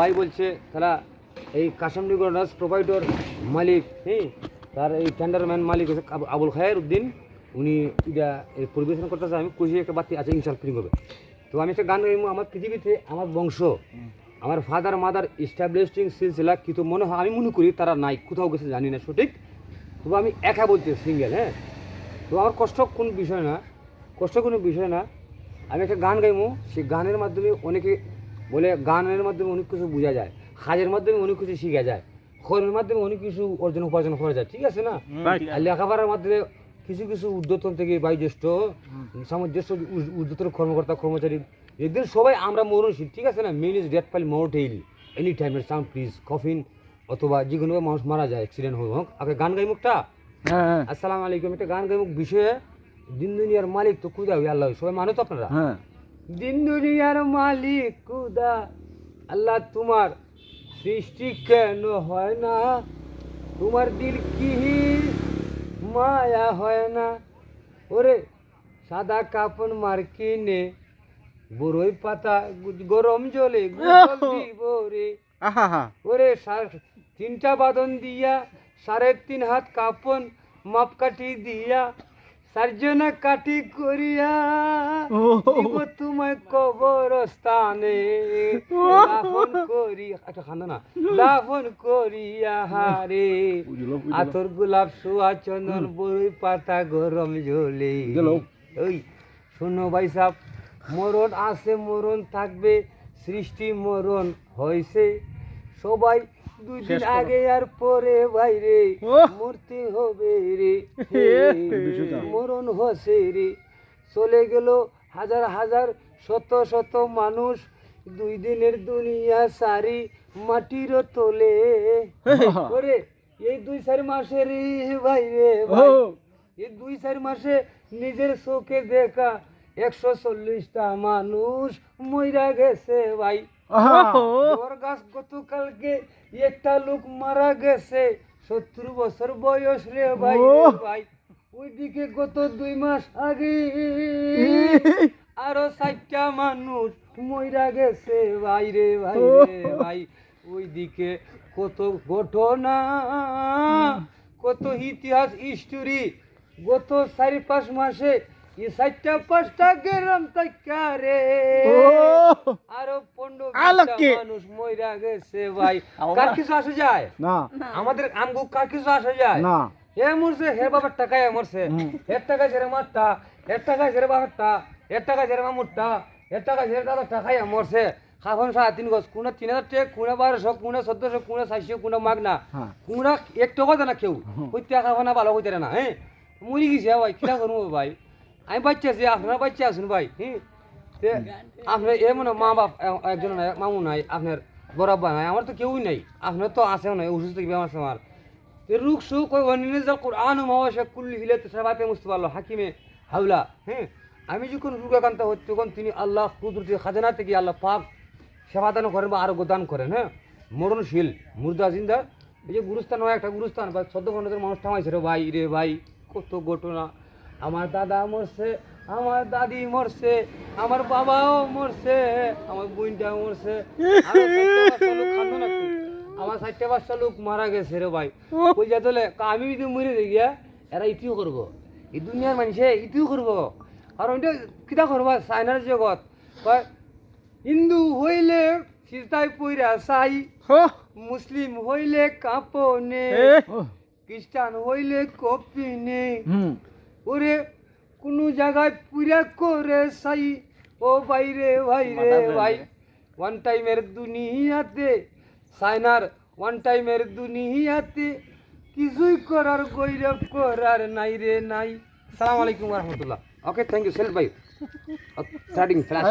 ভাই বলছে তারা এই কাশামডিগঞ্জ প্রোভাইডার মালিক, হ্যাঁ, তার এই টেন্ডারম্যান মালিক হচ্ছে আবুল খায়ের উদ্দিন। উনি এটা পরিবেশন করতেছে। আমি খুশি একটা বাতি আছে, ইনশাল ফিটিং হবে। তো আমি একটা গান গাইবো, আমার পৃথিবীতে আমার বংশ, আমার ফাদার মাদার ইস্টাবলিশিং সিলসিলা কিন্তু মনে হয়, আমি মনে করি তারা নাই, কোথাও গেছে জানি না সঠিক। তবু আমি একা বলছি সিঙ্গেল, হ্যাঁ। তো আমার কষ্ট কোনো বিষয় না। আমি একটা গান গাইবো, সেই গানের মাধ্যমে অনেকে বলে গানের মাধ্যমে অনেক কিছু বোঝা যায়, কাজের মাধ্যমে অনেক কিছু শেখা যায়, খবরের মাধ্যমে অনেক কিছু উপার্জন করা যায়, ঠিক আছে না? আর লেখাপড়ার মাধ্যমে কিছু কিছু ঊর্ধ্বতন থেকে বয়োজ্যেষ্ঠ, সামঞ্জস্য ঊর্ধ্বতন কর্মকর্তা কর্মচারী, এদের সবাই আমরা মরণশীল, ঠিক আছে না? Men is death file mortal any time এর সাউন্ড প্লিজ কফিন, অথবা যে কোনো মানুষ মারা যায়, অ্যাক্সিডেন্ট হোক। আগে গান গাইমুকটা, আসসালামু আলাইকুম, একটা গান গাইমুক বিষয়ে। দিন দুনিয়ার মালিক তো খুদা আল্লাহ, সবাই মানে তো আপনারা? দিন দুনিয়ার মালিক খুদা আল্লাহ, তোমার সৃষ্টি কেন হয় না? তোমার দিল কি মায়া হয় না? ওরে সাদা কাপন মার্কিনে বড়ই পাতা গরম জলে দিব রে। ওরে তিনটা বাদন দিয়া 3.5 হাত কাপন মাপকাঠি দিয়া সার্জনা কাঠি করিয়া দিব তোমায় কবরস্থানে দাফন করি, একটা খান্দা না, দাফন করিয়া হারে আতর গোলাপ সোয়া চন্দন বড়ই পাতা গরম ঝোলে। ওই শোনো ভাই সাহেব, মরণ আছে মরণ থাকবে, সৃষ্টি মরণ হয়েছে সবাই 2 দিন আগে আর পরে বাইরে মরতে হবে রে, মরণ হসে রে। চলে গেল হাজার হাজার শত শত মানুষ, 2 দিনের দুনিয়া সারি মাটির তোলে। ওরে এই 2-4 মাসে রে বাইরে ভাই, এই 2-4 মাসে নিজের চোখে দেখা 140টা মানুষ মইরা গেছে ভাই। ওর গাছ গতকালকে একটা লোক মারা গেছে, 70 বছর বয়স রে ভাই ভাই। ওইদিকে গত 2 মাস আগে আরো 4টা মানুষ মইরা গেছে ভাই রে ভাই রে ভাই। ওইদিকে কত ঘটনা, কত ইতিহাস স্টোরি গত 4-5 মাসে, এই 4টা-5টা গ্রাম থেকে রে আরো 15-20টা মানুষ মইরা গেছে ভাই। কার কিছু আসে যায় না? আমাদের আমগো কার কিছু আসে যায় না? এ মরছে, হে বাবার টাকায় মরছে, এর টাকা ছেড়ে মারটা, এর টাকা ছেড়ে বাবারটা, এর টাকা ছেড়ে মামুরটা, এর টাকা ছেড়ে দাদার টাকায় মরছে। খাফন 3.5 গজ, কোনা 3000 টাকা, কোনা 1200, কোনা 1400, কোনা 400, কোনা মাগনা, কোনা 1 টাকা দেয় না কেউ। ওই টাকা খাওয়া ভালো হইতে না, হ্যাঁ। মরি গেছে ভাই, কিনা করবো ভাই? আমি বাচ্চা আছি, আপনারা বাচ্চা আছেন ভাই, হ্যাঁ। আপনার এ মনে মা বাপ একজন নাই, মামু নাই, আপনার বরাব্বা নাই, আমার তো কেউই নাই। আপনার তো আছেও নাই, অসুস্থ বেমার আমার রুখ সুখ ওই অনিজাল কোরআন মাওয়াশা কুল্লি হিলে সাবাতে মুস্তাফা হাকিমে হাওলা, হ্যাঁ। আমি যখন রুগাকান্ত হচ্ছে তখন তিনি আল্লাহ কুদরতি খাজানা থেকে আল্লাহ পাক সেবা দান করেন বা আরোগ্য দান করেন, হ্যাঁ। মরণশীল মুর্দা জিন্দা, এই যে গুরুস্থান হয় একটা গুরুস্থান বা 14-15 মানুষ থামাইছে রে ভাই রে ভাই। কত ঘটনা, আমার দাদা মরছে, আমার দাদি মরছে, আমার বাবাও মরছে, আমার বোনটাও মরছে, আমার 4টা-5টা লোক মারা গেছে রে ভাই। ওই যা তোলে আমি যদি মরে যাই গিয়া, এরা ইতিও করবো, এই দুনিয়ার মানুষে ইতিও করবো। কারণ এটা কিতা করবা, চাইনার জগৎ হিন্দু হইলে সিজদায় পইরা চাই, মুসলিম হইলে কাপনে, খ্রিস্টান হইলে কপিনে, ওরে কোন জায়গায় পুরা করে চাই। ও বাইরে ভাই রে ভাই, 1 টাইমের দুনিয়াতে চাইনার 1 টাইমের দুনিয়াতে কিছুই করার গৈরব করার নাই রে নাই। আসসালামু আলাইকুম ওয়া রাহমাতুল্লাহ। ওকে, থ্যাংক ইউ সেলফ ভাই। Starting flash